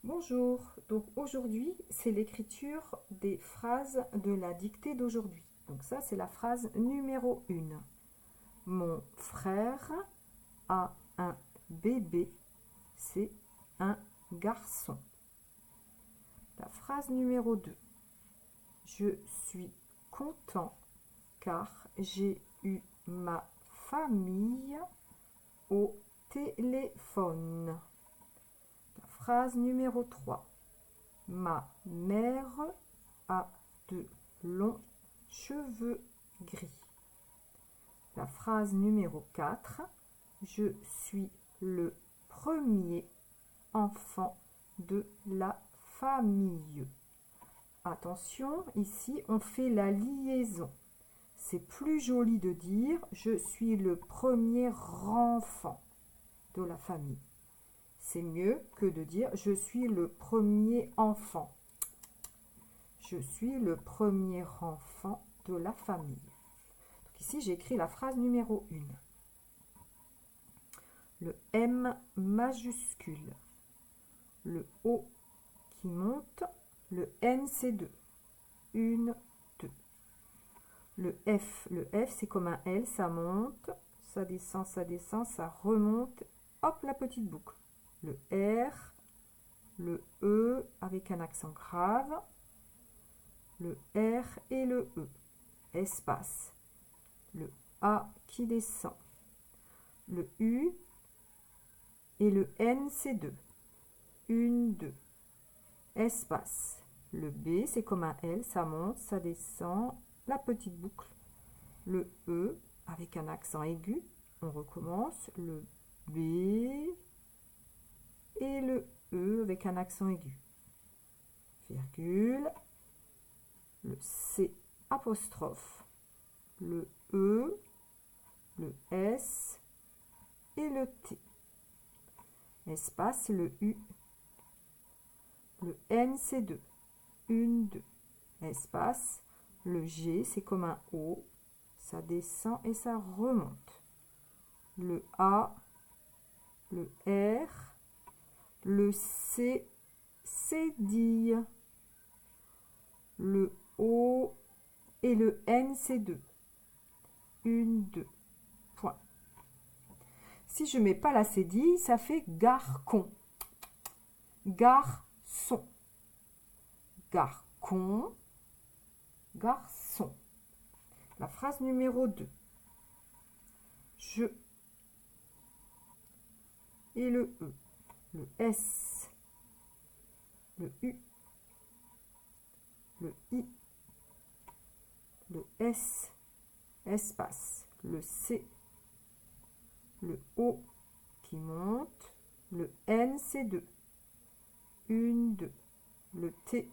Bonjour, donc aujourd'hui c'est l'écriture des phrases de la dictée d'aujourd'hui. Donc ça c'est la phrase numéro 1. Mon frère a un bébé, c'est un garçon. La phrase numéro 2. Je suis content car j'ai eu ma famille au téléphone. La phrase numéro 3. Ma mère a de longs cheveux gris. La phrase numéro 4. Je suis le premier enfant de la famille. Attention, ici on fait la liaison. C'est plus joli de dire je suis le premier enfant de la famille. C'est mieux que de dire je suis le premier enfant. Je suis le premier enfant de la famille. Donc ici, j'écris la phrase numéro 1. Le M majuscule. Le O qui monte. Le N, c'est 2. 1, 2. Le F c'est comme un L, ça monte, ça descend, ça remonte. Hop, la petite boucle. Le R, le E avec un accent grave. Le R et le E. Espace. Le A qui descend. Le U et le N, c'est 2. 1, 2. Espace. Le B, c'est comme un L, ça monte, ça descend. La petite boucle. Le E avec un accent aigu. On recommence. Le B et le E avec un accent aigu. Virgule. Le C apostrophe. Le E, le S et le T. Espace, le U. Le N, c'est 2. 1, 2. Espace. Le G, c'est comme un O. Ça descend et ça remonte. Le A, le R, le C, cédille. Le O et le N, c'est 2. 1, 2. Point. Si je ne mets pas la cédille, ça fait garcon. Garçon. Garcon. Garçon. La phrase numéro 2. Je et le E. Le S. Le U. Le I. Le S. Espace. Le C. Le O qui monte. Le N, c'est 2. 1, 2. Le T.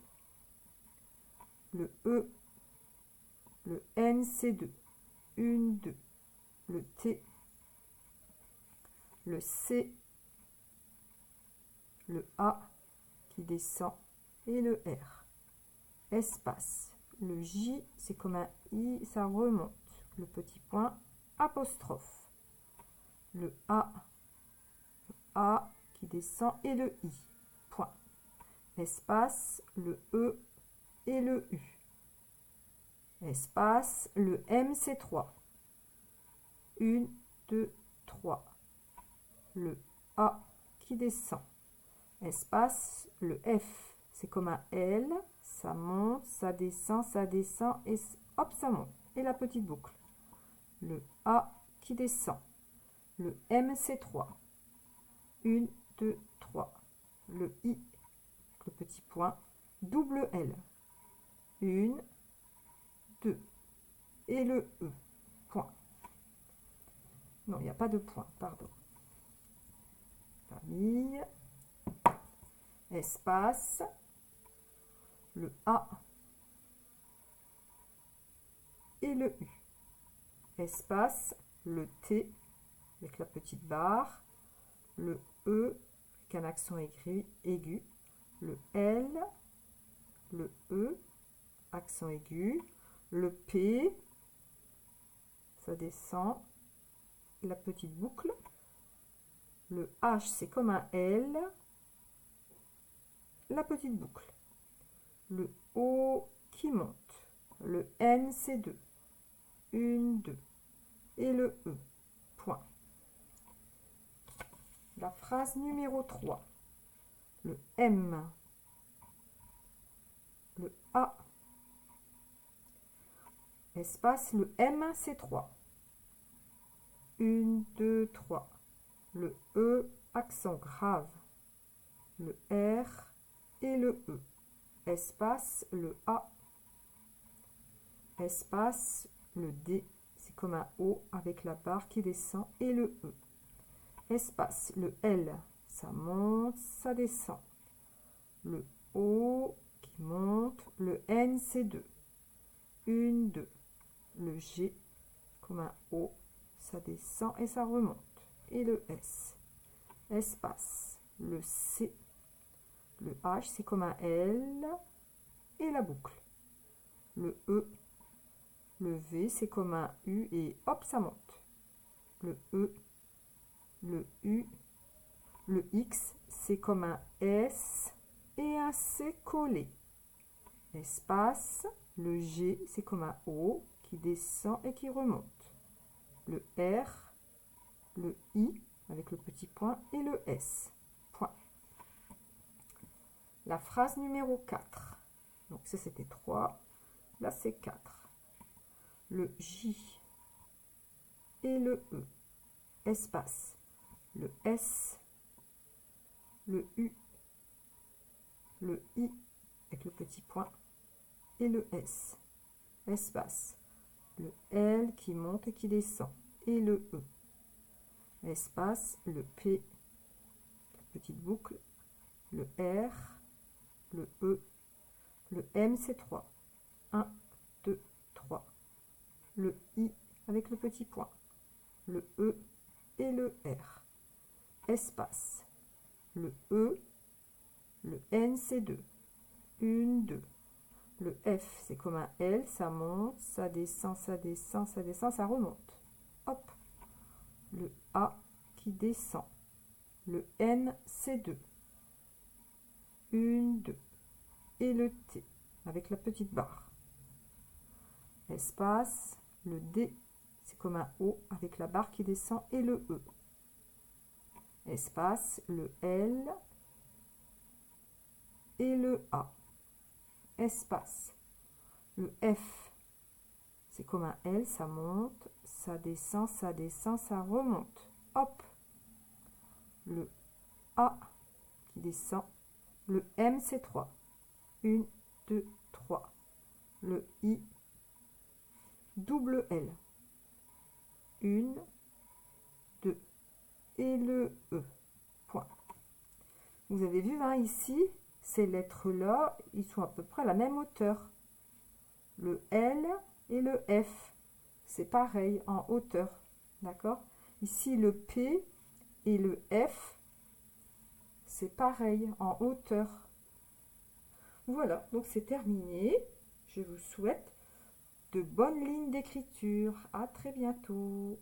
Le E. Le N, c'est 2. 1, 2. Le T. Le C. Le A qui descend et le R. Espace. Le J, c'est comme un I, ça remonte. Le petit point, apostrophe. Le A qui descend et le I. Point. Espace, le E et le U. Espace, le M, c'est 3. 1, 2, 3. Le A qui descend. Espace, le F, c'est comme un L, ça monte, ça descend et hop, ça monte. Et la petite boucle. Le A qui descend. Le M, c'est 3. 1, 2, 3. Le I, le petit point, double L. 1, 2. Et le E, point. Non, il n'y a pas de point, pardon. Famille. Espace. Le A et le U. Espace, le T avec la petite barre, le E avec un accent aigu, le L, le E, accent aigu, le P, ça descend, la petite boucle, le H c'est comme un L, la petite boucle. Le O qui monte. Le N, c'est 2. 1, 2. Et le E. Point. La phrase numéro 3. Le M. Le A. Espace, le M, c'est 3. 1, 2, 3. Le E, accent grave. Le R et le E. Espace, le A. Espace, le D, c'est comme un O avec la barre qui descend et le E. Espace, le L, ça monte, ça descend. Le O qui monte, le N, c'est 2. 1, 2. Le G, comme un O, ça descend et ça remonte. Et le S. Espace, le C, le H, c'est comme un L et la boucle. Le E, le V, c'est comme un U et hop, ça monte. Le E, le U, le X, c'est comme un S et un C collé. Espace, le G, c'est comme un O qui descend et qui remonte. Le R, le I, avec le petit point, et le S. Point. La phrase numéro 4. Donc ça, c'était 3. Là, c'est 4. Le J et le E. Espace. Le S, le U, le I, avec le petit point, et le S. Espace. Le L qui monte et qui descend, et le E. Espace, le P, la petite boucle, le R, le E, le M, c'est 3. 1, 2, 3. Le I avec le petit point, le E et le R. Espace, le E, le N, c'est 2. 1, 2. Le F, c'est comme un L, ça monte, ça descend, ça descend, ça descend, ça remonte. Hop. Le A qui descend. Le N, c'est 2. 1, 2. Et le T avec la petite barre. Espace, le D, c'est comme un O avec la barre qui descend et le E. Espace, le L et le A. Espace, le F, c'est comme un L, ça monte, ça descend, ça remonte. Hop. Le A qui descend. Le M, c'est 3. 1, 2, 3. Le I, double L. 1, 2. Et le E. Point. Vous avez vu, hein, ici, ces lettres-là, ils sont à peu près à la même hauteur. Le L et le F, c'est pareil en hauteur. D'accord? Ici, le P et le F, c'est pareil en hauteur. Voilà, donc c'est terminé. Je vous souhaite de bonnes lignes d'écriture. À très bientôt.